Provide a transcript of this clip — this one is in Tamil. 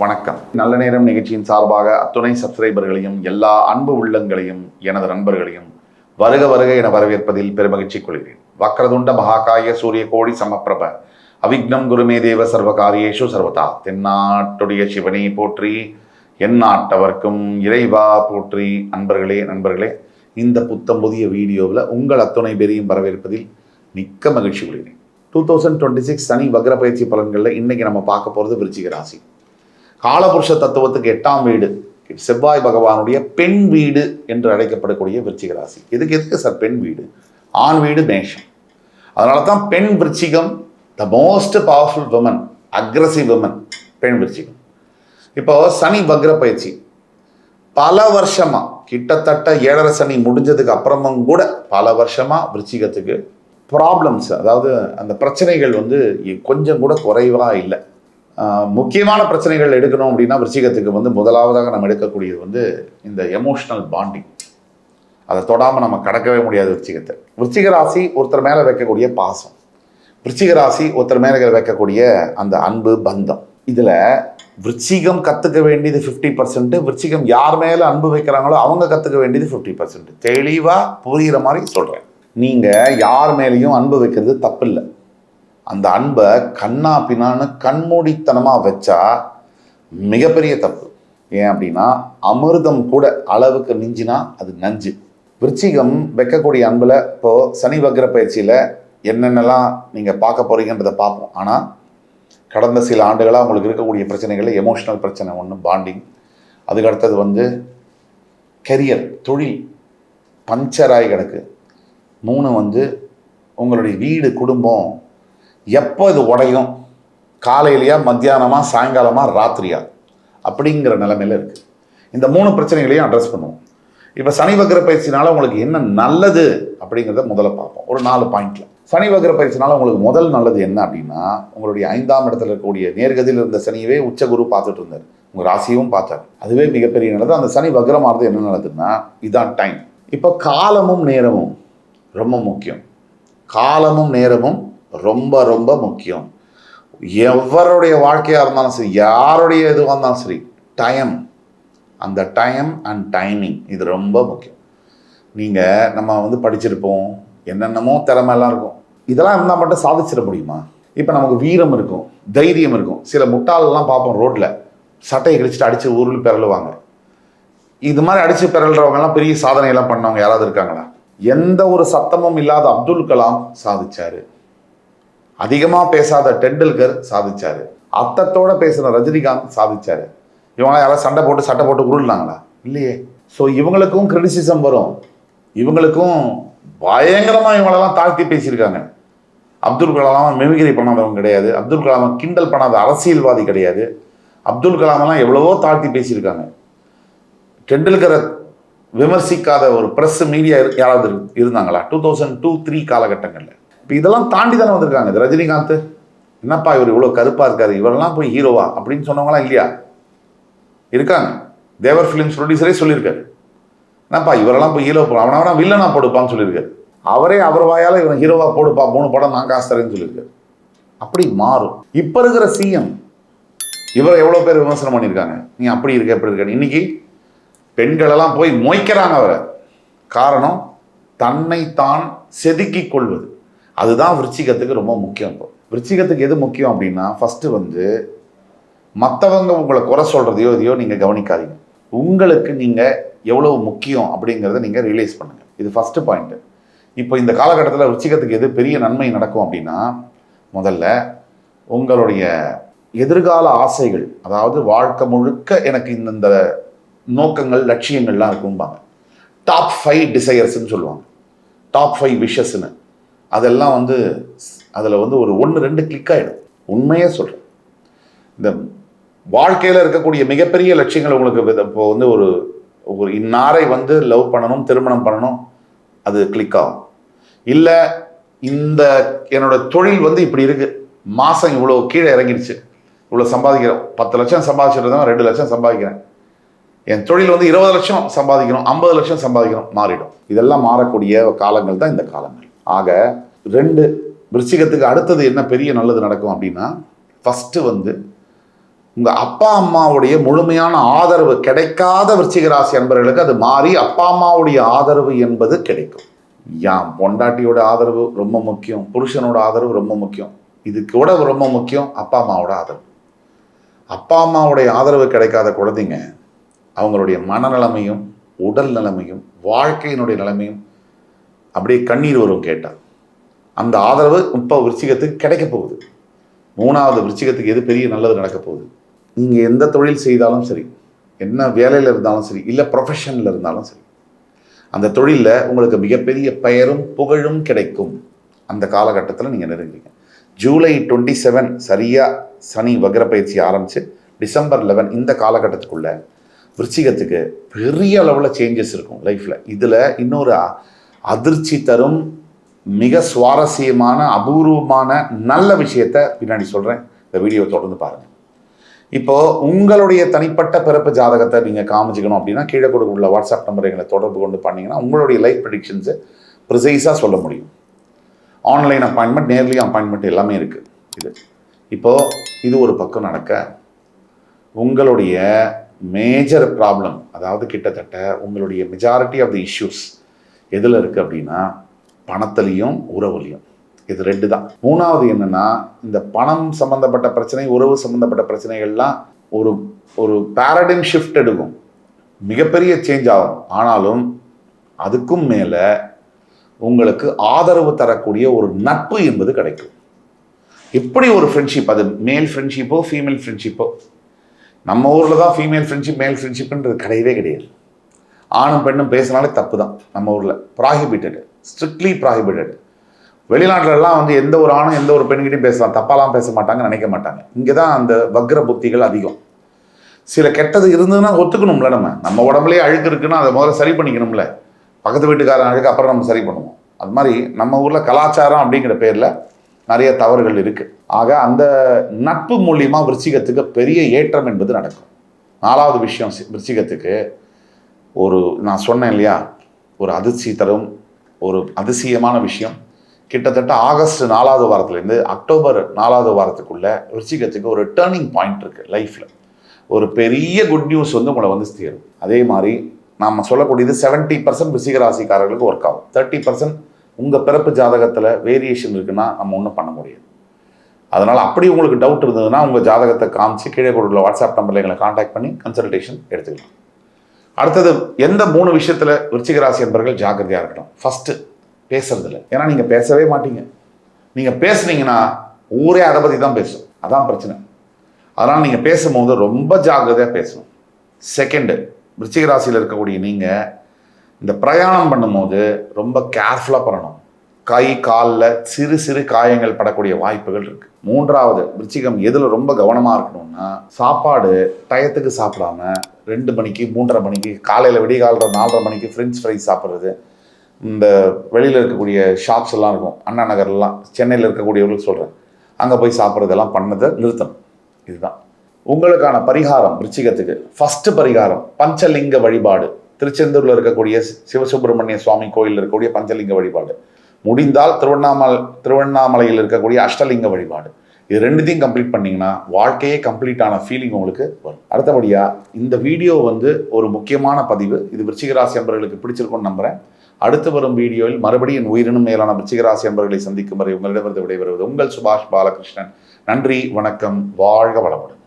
வணக்கம். நல்ல நேரம் நிகழ்ச்சியின் சார்பாக அத்துணை சப்ஸ்கிரைபர்களையும் எல்லா அன்பு உள்ளங்களையும் எனது நண்பர்களையும் வருக வருக என வரவேற்பதில் பெருமகிழ்ச்சி கொள்கிறேன். வக்ரதுண்ட மகாகாய சூரிய கோடி சமப்பிரப அவிக்னம் குருமே தேவ சர்வகாரியேஷு சர்வதா. தென்னாட்டுடைய சிவனை போற்றி, எந்நாட்டவர்க்கும் இறைவா போற்றி. நண்பர்களே, இந்த புத்தம் புதிய வீடியோவில் உங்கள் அத்துணை பேரையும் வரவேற்பதில் மிக்க மகிழ்ச்சி கொள்கிறேன். 2026 சனி வக்ர பயிற்சி பலன்களில் இன்னைக்கு நம்ம பார்க்க போகிறது விருச்சிக ராசி. காலபுருஷ தத்துவத்துக்கு 8ஆம் வீடு செவ்வாய் பகவானுடைய பெண் வீடு என்று அழைக்கப்படக்கூடிய விருச்சிக ராசி. எதுக்கு சார் பெண் வீடு? ஆண் வீடு மேஷம். அதனால தான் பெண் விருச்சிகம் the most powerful women, aggressive women பெண் விருச்சிகம். இப்போ சனி வக்ர பயிற்சி பல வருஷமா, கிட்டத்தட்ட 7.5 சனி முடிஞ்சதுக்கு அப்புறமும் கூட பல வருஷமா விருச்சிகத்துக்கு ப்ராப்ளம்ஸ், அதாவது அந்த பிரச்சனைகள் கொஞ்சம் கூட குறைவா இல்லை. முக்கியமான பிரச்சனைகள் எடுக்கணும் அப்படின்னா விருச்சிகத்துக்கு முதலாவதாக நம்ம எடுக்கக்கூடியது இந்த எமோஷனல் பாண்டிங். அதை தொடாமல் நம்ம கடக்கவே முடியாது விருச்சிகத்தை. விருச்சிக ராசி ஒருத்தர் மேலே வைக்கக்கூடிய பாசம், விருச்சிக ராசி ஒருத்தர் மேலே வைக்கக்கூடிய அந்த அன்பு பந்தம். இதில் விருச்சிகம் கற்றுக்க வேண்டியது 50%, விருச்சிகம் யார் மேலே அன்பு வைக்கிறாங்களோ அவங்க கற்றுக்க வேண்டியது 50%. தெளிவாக புரிகிற மாதிரி சொல்கிறேன். நீங்கள் யார் மேலேயும் அன்பு வைக்கிறது தப்பு இல்லை. அந்த அன்பை கண்ணா பின்னான்னு கண்மூடித்தனமாக வச்சா மிகப்பெரிய தப்பு. ஏன் அப்படின்னா அமிர்தம் கூட அளவுக்கு மிஞ்சினா அது நஞ்சு. விருச்சிகம் வைக்கக்கூடிய அன்பில் இப்போது சனி வக்ர பயிற்சியில் என்னென்னலாம் நீங்கள் பார்க்க போகிறீங்கன்றதை பார்ப்போம். ஆனால் கடந்த சில ஆண்டுகளாக உங்களுக்கு இருக்கக்கூடிய பிரச்சனைகளில் எமோஷனல் பிரச்சனை ஒன்று, பாண்டிங். அதுக்கு அடுத்தது கெரியர், தொழில் பஞ்சராகி கிடக்கு. 3 உங்களுடைய வீடு, குடும்பம் எப்போ இது உடையும், காலையிலையா, மத்தியானமா, சாயங்காலமா, ராத்திரியா அப்படிங்கிற நிலைமையில் இருக்குது. இந்த 3 பிரச்சனைகளையும் அட்ரஸ் பண்ணுவோம். இப்போ சனி வக்ர பயிற்சினால உங்களுக்கு என்ன நல்லது அப்படிங்கிறத முதல்ல பார்ப்போம். ஒரு 4 பாயிண்ட்ல. சனி வக்ர பயிற்சினால உங்களுக்கு முதல் நல்லது என்ன அப்படின்னா, உங்களுடைய 5ஆம் இடத்துல இருக்கக்கூடிய நேர்கதியில் இருந்த சனியவே உச்சகுரு பார்த்துட்டு இருந்தார், உங்கள் ராசியும் பார்த்தார். அதுவே மிகப்பெரிய நல்லது. அந்த சனி வக்ரமானது என்ன நல்லதுன்னா இதான் டைம். இப்போ காலமும் நேரமும் ரொம்ப முக்கியம். காலமும் நேரமும் ரொம்ப ரொம்ப முக்கியம். எவருடைய வாழ்க்கையாக இருந்தாலும் சரி, யாருடைய இதுவாக இருந்தாலும் சரி, டைம், அந்த டைம் அண்ட் டைமிங் இது ரொம்ப முக்கியம். நம்ம படிச்சிருப்போம், என்னென்னமோ திறமையெல்லாம் இருக்கும். இதெல்லாம் இருந்தால் மட்டும் சாதிச்சிட முடியுமா? இப்போ நமக்கு வீரம் இருக்கும், தைரியம் இருக்கும். சில முட்டாளெல்லாம் பார்ப்போம் ரோட்டில் சட்டையை கிழிச்சிட்டு அடித்து உருள் பிறழுவாங்க. இது மாதிரி அடித்து பிறல்றவங்கெல்லாம் பெரிய சாதனையெல்லாம் பண்ணவங்க யாராவது இருக்காங்களா? எந்த ஒரு சத்தமும் இல்லாத அப்துல் கலாம் சாதிச்சாரு. அதிகமாக பேசாத டெண்டுல்கர் சாதிச்சாரு. அர்த்தத்தோட பேசுகிற ரஜினிகாந்த் சாதிச்சாரு. இவங்களாம் யாராவது சட்டை போட்டு உருள்னாங்களா? இல்லையே. ஸோ இவங்களுக்கும் கிரிட்டிசிசம் வரும். இவங்களுக்கும் பயங்கரமாக இவங்களெல்லாம் தாழ்த்தி பேசியிருக்காங்க. அப்துல் கலாம் மிமிகிரி பண்ணாதவங்க கிடையாது. அப்துல் கலாம் கிண்டல் பண்ணாத அரசியல்வாதி கிடையாது. அப்துல் கலாமெல்லாம் எவ்வளவோ தாழ்த்தி பேசியிருக்காங்க. டெண்டுல்கரை விமர்சிக்காத ஒரு ப்ரெஸ், மீடியா யாராவது இருந்தாங்களா 2002-3 காலகட்டங்களில்? இப்போ இதெல்லாம் தாண்டி தானே வந்திருக்காங்க. ரஜினிகாந்த் என்னப்பா இவர் இவ்வளோ கருப்பாக இருக்காரு, இவரெல்லாம் போய் ஹீரோவா அப்படின்னு சொன்னவங்களாம் இல்லையா? இருக்காங்க. தேவர் ஃபிலிம்ஸ் ப்ரொடியூசரே சொல்லியிருக்காரு, என்னப்பா இவரெல்லாம் போய் ஹீரோ போடலாம், அவனா வில்லனா போடுப்பான்னு சொல்லியிருக்காரு. அவரே அவர் வாயால் இவன் ஹீரோவா போடுப்பா, 3 படம் நான் காசு தரேன்னு சொல்லியிருக்காரு. அப்படி மாறும். இப்போ இருக்கிற சிஎம் இவரை எவ்வளோ பேர் விமர்சனம் பண்ணியிருக்காங்க, நீ அப்படி இருக்க எப்படி இருக்க. இன்னைக்கு பெண்களெல்லாம் போய் மொய்க்கிறாங்க அவரை. காரணம் தன்னைத்தான் செதுக்கிக் கொள்வது. அதுதான் விருச்சிகத்துக்கு ரொம்ப முக்கியம். இப்போ விருச்சிகத்துக்கு எது முக்கியம் அப்படின்னா, ஃபஸ்ட்டு மற்றவங்க உங்களை குறை சொல்கிறதையோ இதையோ நீங்கள் கவனிக்காதீங்க. உங்களுக்கு நீங்கள் எவ்வளோ முக்கியம் அப்படிங்கிறத நீங்கள் ரியலைஸ் பண்ணுங்கள். இது ஃபஸ்ட்டு பாயிண்ட்டு. இப்போ இந்த காலகட்டத்தில் விருச்சிகத்துக்கு எது பெரிய நன்மை நடக்கும் அப்படின்னா, முதல்ல உங்களுடைய எதிர்கால ஆசைகள், அதாவது வாழ்க்கை முழுக்க எனக்கு இந்த நோக்கங்கள், லட்சியங்கள்லாம் இருக்கும்பாங்க. டாப் 5 டிசையர்ஸ்ன்னு சொல்லுவாங்க, டாப் 5 விஷஸ்ன்னு. அதெல்லாம் அதில் ஒரு 1-2 கிளிக் ஆகிடும். உண்மையே சொல்கிறேன். இந்த வாழ்க்கையில் இருக்கக்கூடிய மிகப்பெரிய லட்சியங்கள் உங்களுக்கு இப்போ ஒரு இன்னாரை லவ் பண்ணணும், திருமணம் பண்ணணும், அது கிளிக் ஆகும். இல்லை இந்த என்னோட தொழில் இப்படி இருக்குது, மாதம் இவ்வளோ கீழே இறங்கிடுச்சு, இவ்வளோ சம்பாதிக்கிறோம், 10 லட்சம் சம்பாதிச்சிருந்தோம், 2 லட்சம் சம்பாதிக்கிறேன், என் தொழில் 20 லட்சம் சம்பாதிக்கணும், 50 லட்சம் சம்பாதிக்கணும், மாறிடும். இதெல்லாம் மாறக்கூடிய காலங்கள் தான் இந்த காலங்கள். ஆக 2 விருச்சிகத்துக்கு அடுத்தது என்ன பெரிய நல்லது நடக்கும் அப்படின்னா, ஃபஸ்ட்டு உங்க அப்பா அம்மாவுடைய முழுமையான ஆதரவு கிடைக்காத விருச்சிக ராசி அன்பர்களுக்கு அது மாறி அப்பா அம்மாவுடைய ஆதரவு என்பது கிடைக்கும். பொண்டாட்டியோட ஆதரவு ரொம்ப முக்கியம், புருஷனோட ஆதரவு ரொம்ப முக்கியம். இது கூட ரொம்ப முக்கியம் அப்பா அம்மாவோட ஆதரவு. அப்பா அம்மாவுடைய ஆதரவு கிடைக்காத குழந்தைங்க அவங்களுடைய மனநிலைமையும் உடல் நிலைமையும் வாழ்க்கையினுடைய நிலைமையும் அப்படியே கண்ணீர் வரும் கேட்டால். அந்த ஆதரவு இப்போ விருச்சிகத்துக்கு கிடைக்க போகுது. 3வது விருச்சிகத்துக்கு எது பெரிய நல்லது நடக்க போகுது. நீங்கள் எந்த தொழில் செய்தாலும் சரி, என்ன வேலையில் இருந்தாலும் சரி, இல்லை ப்ரொஃபஷனில் இருந்தாலும் சரி, அந்த தொழிலில் உங்களுக்கு மிகப்பெரிய பெயரும் புகழும் கிடைக்கும். அந்த காலகட்டத்தில் நீங்கள் நெருங்குறீங்க. ஜூலை 27 சரியாக சனி வக்ர பயிற்சி ஆரம்பித்து டிசம்பர் 11 இந்த காலகட்டத்துக்குள்ள விருச்சிகத்துக்கு பெரிய அளவில் சேஞ்சஸ் இருக்கும் லைஃப்பில். இதில் இன்னொரு அதிர்ச்சி தரும் மிக சுவாரஸ்யமான அபூர்வமான நல்ல விஷயத்தை பின்னாடி சொல்கிறேன். இந்த வீடியோ தொடர்ந்து பாருங்கள். இப்போது உங்களுடைய தனிப்பட்ட பிறப்பு ஜாதகத்தை நீங்கள் காமிச்சிக்கணும் அப்படின்னா கீழே கொடுக்க வாட்ஸ்அப் நம்பர் எங்களை தொடர்பு கொண்டு பண்ணிங்கன்னா உங்களுடைய லைஃப் ப்ரெடிக்ஷன்ஸை ப்ரிசைஸாக சொல்ல முடியும். ஆன்லைன் அப்பாயின்மெண்ட், நேர்லி அப்பாயின்மெண்ட் எல்லாமே இருக்குது. இப்போது இது ஒரு பக்கம் நடக்க, உங்களுடைய மேஜர் ப்ராப்ளம், அதாவது கிட்டத்தட்ட உங்களுடைய மெஜாரிட்டி ஆஃப் தி இஷ்யூஸ் எதில் இருக்குது அப்படின்னா பணத்துலேயும் உறவுலையும். இது 2 தான். 3வது என்னன்னா, இந்த பணம் சம்பந்தப்பட்ட பிரச்சனை, உறவு சம்பந்தப்பட்ட பிரச்சனைகள்லாம் ஒரு பேரடைம் ஷிஃப்ட் எடுக்கும், மிகப்பெரிய சேஞ்ச் ஆகும். ஆனாலும் அதுக்கும் மேலே உங்களுக்கு ஆதரவு தரக்கூடிய ஒரு நட்பு என்பது கிடைக்கும். இப்படி ஒரு ஃப்ரெண்ட்ஷிப், அது மேல் ஃப்ரெண்ட்ஷிப்போ ஃபீமேல் ஃப்ரெண்ட்ஷிப்போ, நம்ம ஊரில் தான் ஃபீமேல் ஃப்ரெண்ட்ஷிப் மேல் ஃப்ரெண்ட்ஷிப்ன்றது கிடையவே கிடையாது. ஆணும் பெண்ணும் பேசினாலே தப்பு தான் நம்ம ஊரில், ப்ராஹிபிட்டட், ஸ்ட்ரிக்ட்லி ப்ராஹிபிட்டட். வெளிநாட்டிலலாம் வந்து எந்த ஒரு ஆணும் எந்த ஒரு பெண்கிட்டையும் பேசலாம், தப்பாலாம் பேச மாட்டாங்க, நினைக்க மாட்டாங்க. இங்கே தான் அந்த வக்ர புத்திகள் அதிகம். சில கெட்டது இருந்ததுன்னா ஒத்துக்கணும்ல, நம்ம உடம்புலேயே அழுக்கு இருக்குன்னா அதை முதல்ல சரி பண்ணிக்கணும்ல. பக்கத்து வீட்டுக்காரன் அழுக்கு அப்புறம் நம்ம சரி பண்ணுவோம். அது மாதிரி நம்ம ஊரில் கலாச்சாரம் அப்படிங்கிற பேரில் நிறைய தவறுகள் இருக்குது. ஆக அந்த நட்பு மூலியமாக விருச்சிகத்துக்கு பெரிய ஏற்றம் என்பது நடக்கும். 4வது விஷயம் விருச்சிகத்துக்கு நான் சொன்னேன் இல்லையா, ஒரு அதிர்ச்சி தரும் ஒரு அதிசயமான விஷயம். கிட்டத்தட்ட ஆகஸ்ட் 4வது வாரத்துலேருந்து அக்டோபர் 4வது வாரத்துக்குள்ள விருச்சிகத்துக்கு ஒரு டேர்னிங் பாயிண்ட் இருக்குது லைஃப்பில். ஒரு பெரிய குட் நியூஸ் வந்து உங்களை வந்து சேரும். அதே மாதிரி நாம் சொல்லக்கூடியது 70% விருச்சிக ராசிக்காரர்களுக்கு ஒர்க் ஆகும். 30% உங்கள் பிறப்பு ஜாதகத்தில் வேரியேஷன் இருக்குன்னா நம்ம ஒன்றும் பண்ண முடியாது. அதனால் அப்படி உங்களுக்கு டவுட் இருந்ததுன்னா உங்கள் ஜாதகத்தை காமிச்சு கீழே கொடுக்குற வாட்ஸ்அப் நம்பரில் எங்களை கான்டாக்ட் பண்ணி கன்சல்டேஷன் எடுத்துக்கலாம். அடுத்தது, எந்த 3 விஷயத்தில் விருச்சிக ராசி என்பவர்கள் ஜாக்கிரதையாக இருக்கணும். ஃபஸ்ட்டு, பேசுறதில்ல. ஏன்னா நீங்கள் பேசவே மாட்டீங்க. நீங்கள் பேசுனீங்கன்னா ஊரே அதை பற்றி தான் பேசும். அதான் பிரச்சனை. அதனால் நீங்கள் பேசும்போது ரொம்ப ஜாக்கிரதையாக பேசணும். செகண்டு, விருச்சிக ராசியில் இருக்கக்கூடிய நீங்கள் இந்த பிரயாணம் பண்ணும்போது ரொம்ப கேர்ஃபுல்லாக பண்ணணும். கை காலில் சிறு சிறு காயங்கள் படக்கூடிய வாய்ப்புகள் இருக்குது. 3வது, விருச்சிகம் எதில் ரொம்ப கவனமாக இருக்கணும்னா, சாப்பாடு டயத்துக்கு சாப்பிடாம 2 மணிக்கு 3:30 மணிக்கு காலையில் விடிகால 4:30 மணிக்கு ஃப்ரெஞ்ச் ஃப்ரைஸ் சாப்பிட்றது, இந்த வெளியில் இருக்கக்கூடிய ஷாப்ஸ் எல்லாம் இருக்கும், அண்ணா நகர்லாம், சென்னையில் இருக்கக்கூடியவர்களுக்கு சொல்கிறேன், அங்கே போய் சாப்பிட்றதெல்லாம் பண்ணதை நிறுத்தணும். இதுதான் உங்களுக்கான பரிகாரம். விருச்சிகத்துக்கு ஃபஸ்ட்டு பரிகாரம் பஞ்சலிங்க வழிபாடு. திருச்செந்தூரில் இருக்கக்கூடிய சிவசுப்பிரமணிய சுவாமி கோயிலில் இருக்கக்கூடிய பஞ்சலிங்க வழிபாடு, முடிந்தால் திருவண்ணாமலையில் இருக்கக்கூடிய அஷ்டலிங்க வழிபாடு. இது 2த்தையும் கம்ப்ளீட் பண்ணிங்கன்னா வாழ்க்கையே கம்ப்ளீட்டான ஃபீலிங் உங்களுக்கு வரும். அடுத்தபடியாக இந்த வீடியோ வந்து ஒரு முக்கியமான பதிவு. இது விருச்சிக ராசி அன்பர்களுக்கு பிடிச்சிருக்கும்னு நம்புகிறேன். அடுத்து வரும் வீடியோவில் மறுபடியும் உயிரினும் மேலான விருச்சிக ராசி அன்பர்களை சந்திக்கும் வரை உங்களிடமிருந்து விடைபெறுவது உங்கள் சுபாஷ் பாலகிருஷ்ணன். நன்றி, வணக்கம், வாழ்க வளமுடன்.